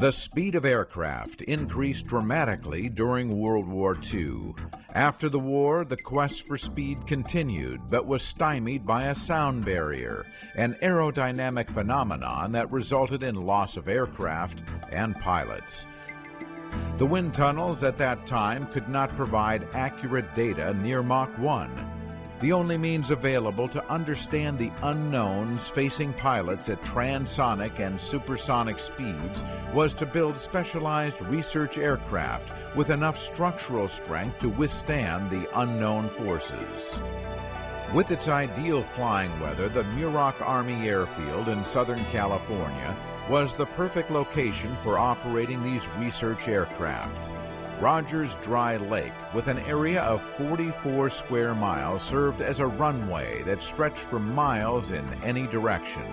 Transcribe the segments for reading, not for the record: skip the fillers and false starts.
The speed of aircraft increased dramatically during World War II. After the war, the quest for speed continued, but was stymied by a sound barrier, an aerodynamic phenomenon that resulted in loss of aircraft and pilots. The wind tunnels at that time could not provide accurate data near Mach 1. The only means available to understand the unknowns facing pilots at transonic and supersonic speeds was to build specialized research aircraft with enough structural strength to withstand the unknown forces. With its ideal flying weather, the Muroc Army Airfield in Southern California was the perfect location for operating these research aircraft. Rogers Dry Lake, with an area of 44 square miles, served as a runway that stretched for miles in any direction.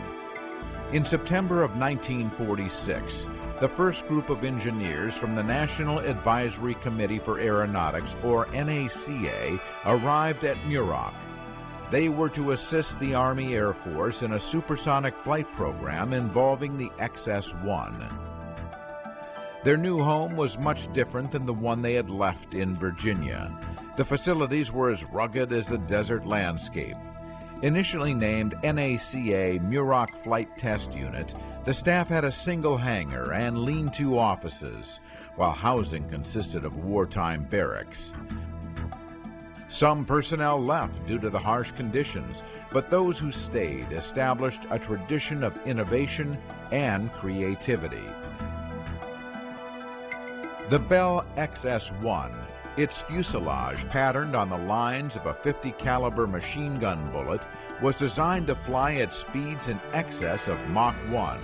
In September of 1946, the first group of engineers from the National Advisory Committee for Aeronautics, or NACA, arrived at Muroc. They were to assist the Army Air Force in a supersonic flight program involving the XS-1. Their new home was much different than the one they had left in Virginia. The facilities were as rugged as the desert landscape. Initially named NACA Muroc Flight Test Unit, the staff had a single hangar and lean-to offices, while housing consisted of wartime barracks. Some personnel left due to the harsh conditions, but those who stayed established a tradition of innovation and creativity. The Bell XS-1, its fuselage patterned on the lines of a .50 caliber machine gun bullet, was designed to fly at speeds in excess of Mach 1.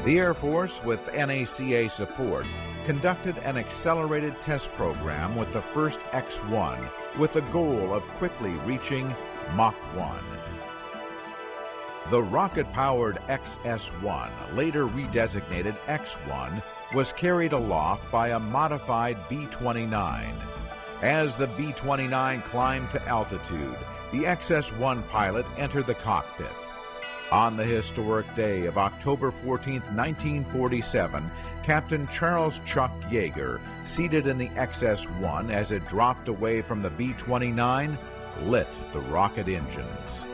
The Air Force, with NACA support, conducted an accelerated test program with the first X-1 with the goal of quickly reaching Mach 1. The rocket-powered XS-1, later redesignated X-1, was carried aloft by a modified B-29. As the B-29 climbed to altitude, the XS-1 pilot entered the cockpit. On the historic day of October 14, 1947, Captain Charles Chuck Yeager, seated in the XS-1 as it dropped away from the B-29, lit the rocket engines.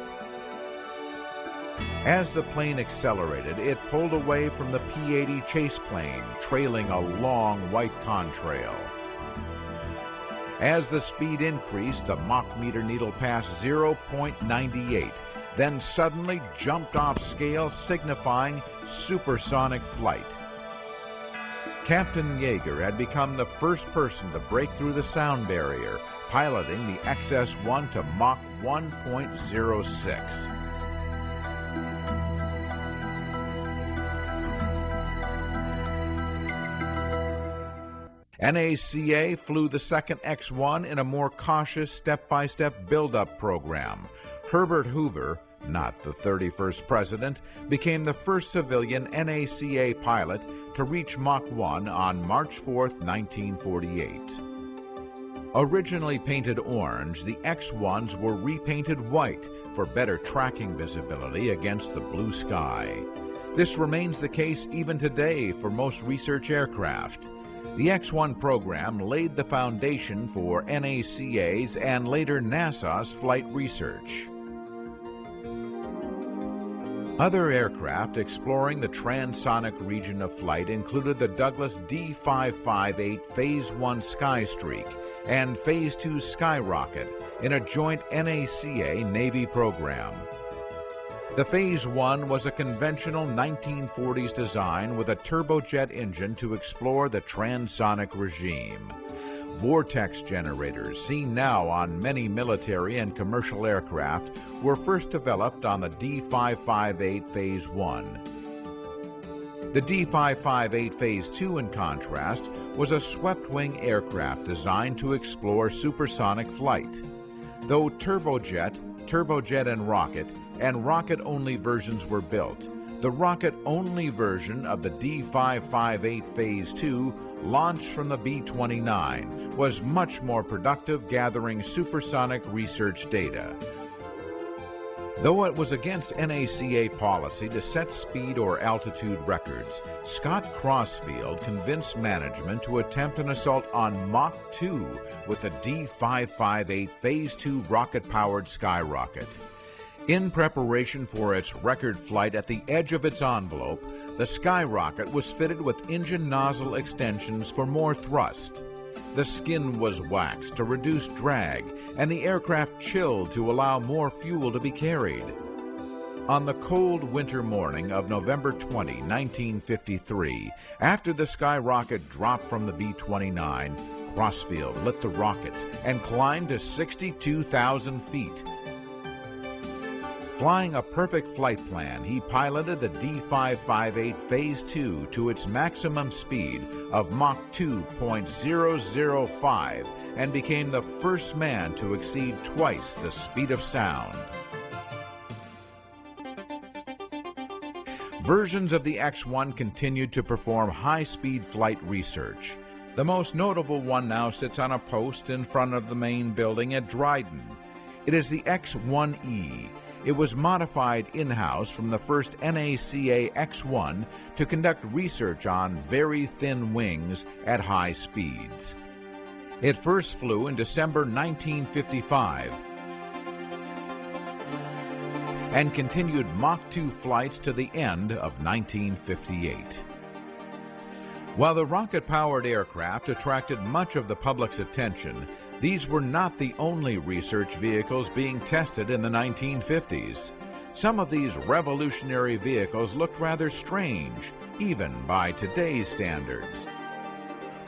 As the plane accelerated, it pulled away from the P-80 chase plane, trailing a long white contrail. As the speed increased, the Mach meter needle passed 0.98, then suddenly jumped off scale, signifying supersonic flight. Captain Yeager had become the first person to break through the sound barrier, piloting the XS-1 to Mach 1.06. NACA flew the second X-1 in a more cautious step-by-step build-up program. Herbert Hoover, not the 31st president, became the first civilian NACA pilot to reach Mach 1 on March 4, 1948. Originally painted orange, the X-1s were repainted white for better tracking visibility against the blue sky. This remains the case even today for most research aircraft. The X-1 program laid the foundation for NACA's and later NASA's flight research. Other aircraft exploring the transonic region of flight included the Douglas D-558 Phase 1 Skystreak and Phase 2 Skyrocket in a joint NACA-Navy program. The Phase 1 was a conventional 1940s design with a turbojet engine to explore the transonic regime. Vortex generators, seen now on many military and commercial aircraft, were first developed on the D-558 Phase 1. The D-558 Phase 2, in contrast, was a swept-wing aircraft designed to explore supersonic flight. Though turbojet and rocket-only versions were built, the rocket-only version of the D-558 Phase 2, launched from the B-29, was much more productive, gathering supersonic research data. Though it was against NACA policy to set speed or altitude records, Scott Crossfield convinced management to attempt an assault on Mach 2 with the D558 Phase 2 rocket-powered skyrocket. In preparation for its record flight at the edge of its envelope, the skyrocket was fitted with engine nozzle extensions for more thrust. The skin was waxed to reduce drag, and the aircraft chilled to allow more fuel to be carried. On the cold winter morning of November 20, 1953, after the skyrocket dropped from the B-29, Crossfield lit the rockets and climbed to 62,000 feet. Flying a perfect flight plan, he piloted the D558 Phase 2 to its maximum speed of Mach 2.005 and became the first man to exceed twice the speed of sound. Versions of the X-1 continued to perform high-speed flight research. The most notable one now sits on a post in front of the main building at Dryden. It is the X-1E. It was modified in-house from the first NACA X-1 to conduct research on very thin wings at high speeds. It first flew in December 1955 and continued Mach 2 flights to the end of 1958. While the rocket-powered aircraft attracted much of the public's attention, these were not the only research vehicles being tested in the 1950s. Some of these revolutionary vehicles looked rather strange, even by today's standards.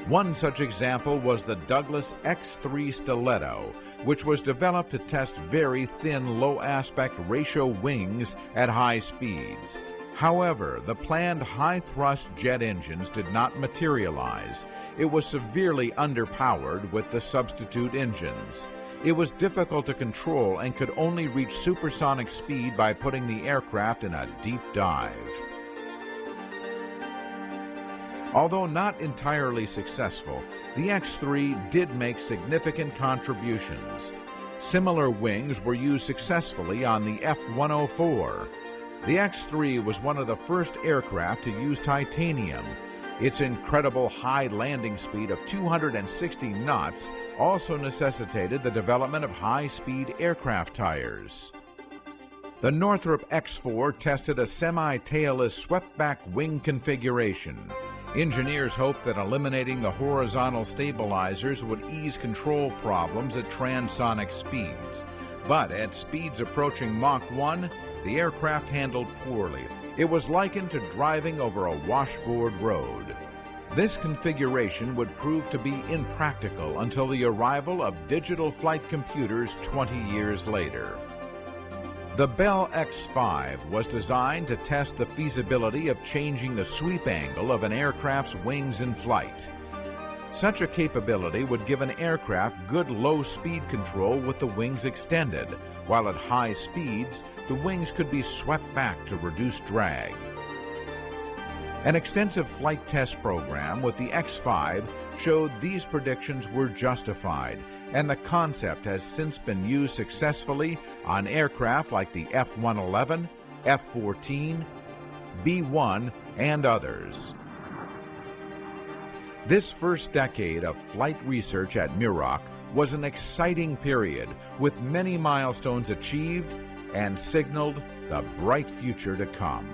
One such example was the Douglas X-3 Stiletto, which was developed to test very thin, low-aspect ratio wings at high speeds. However, the planned high-thrust jet engines did not materialize. It was severely underpowered with the substitute engines. It was difficult to control and could only reach supersonic speed by putting the aircraft in a deep dive. Although not entirely successful, the X-3 did make significant contributions. Similar wings were used successfully on the F-104. The X-3 was one of the first aircraft to use titanium. Its incredible high landing speed of 260 knots also necessitated the development of high-speed aircraft tires. The Northrop X-4 tested a semi-tailless swept-back wing configuration. Engineers hoped that eliminating the horizontal stabilizers would ease control problems at transonic speeds. But at speeds approaching Mach 1, the aircraft handled poorly. It was likened to driving over a washboard road. This configuration would prove to be impractical until the arrival of digital flight computers 20 years later. The Bell X-5 was designed to test the feasibility of changing the sweep angle of an aircraft's wings in flight. Such a capability would give an aircraft good low-speed control with the wings extended, while at high speeds, the wings could be swept back to reduce drag. An extensive flight test program with the X-5 showed these predictions were justified, and the concept has since been used successfully on aircraft like the F-111, F-14, B-1, and others. This first decade of flight research at Muroc was an exciting period with many milestones achieved and signaled the bright future to come.